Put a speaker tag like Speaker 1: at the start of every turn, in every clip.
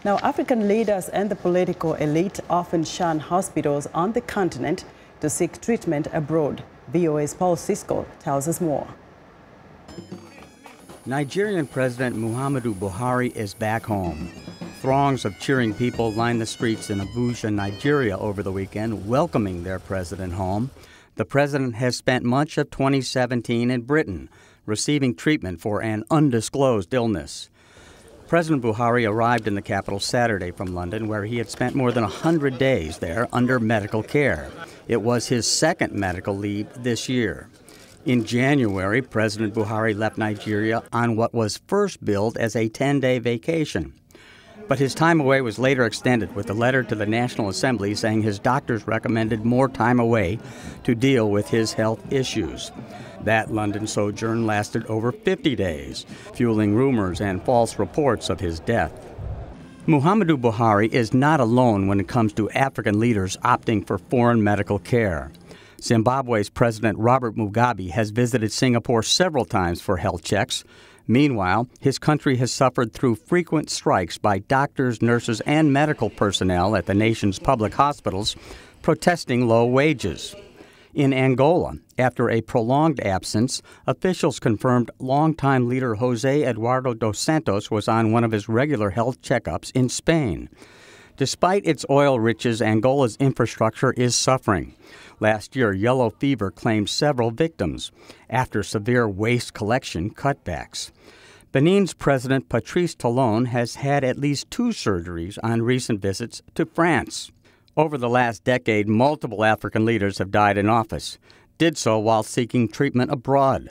Speaker 1: Now, African leaders and the political elite often shun hospitals on the continent to seek treatment abroad. VOA's Paul Sisco tells us more.
Speaker 2: Nigerian President Muhammadu Buhari is back home. Throngs of cheering people lined the streets in Abuja, Nigeria over the weekend, welcoming their president home. The president has spent much of 2017 in Britain, receiving treatment for an undisclosed illness. President Buhari arrived in the capital Saturday from London, where he had spent more than 100 days there under medical care. It was his second medical leave this year. In January, President Buhari left Nigeria on what was first billed as a 10-day vacation. But his time away was later extended with a letter to the National Assembly saying his doctors recommended more time away to deal with his health issues. That London sojourn lasted over 50 days, fueling rumors and false reports of his death. Muhammadu Buhari is not alone when it comes to African leaders opting for foreign medical care. Zimbabwe's President Robert Mugabe has visited Singapore several times for health checks. Meanwhile, his country has suffered through frequent strikes by doctors, nurses, and medical personnel at the nation's public hospitals, protesting low wages. In Angola, after a prolonged absence, officials confirmed longtime leader José Eduardo dos Santos was on one of his regular health checkups in Spain. Despite its oil riches, Angola's infrastructure is suffering. Last year, yellow fever claimed several victims after severe waste collection cutbacks. Benin's President Patrice Talon has had at least 2 surgeries on recent visits to France. Over the last decade, multiple African leaders have died in office, did so while seeking treatment abroad.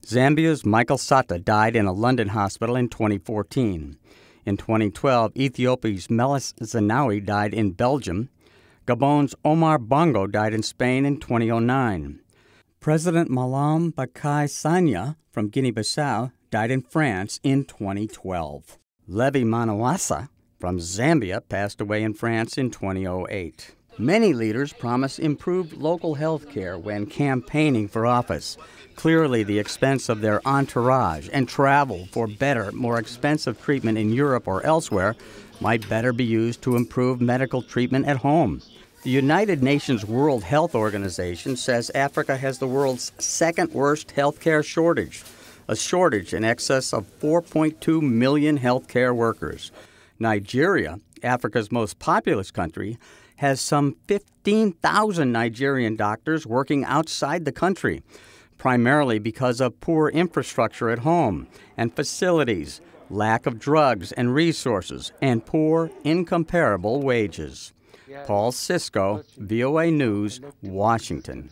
Speaker 2: Zambia's Michael Sata died in a London hospital in 2014. In 2012, Ethiopia's Meles Zenawi died in Belgium. Gabon's Omar Bongo died in Spain in 2009. President Malam Bakai Sanya from Guinea-Bissau died in France in 2012. Levi Manawasa from Zambia passed away in France in 2008. Many leaders promise improved local health care when campaigning for office. Clearly, the expense of their entourage and travel for better, more expensive treatment in Europe or elsewhere might better be used to improve medical treatment at home. The United Nations World Health Organization says Africa has the world's second worst health care shortage, a shortage in excess of 4.2 million health care workers. Nigeria, Africa's most populous country, has some 15,000 Nigerian doctors working outside the country, primarily because of poor infrastructure at home and facilities, lack of drugs and resources, and poor, incomparable wages. Paul Sisco, VOA News, Washington.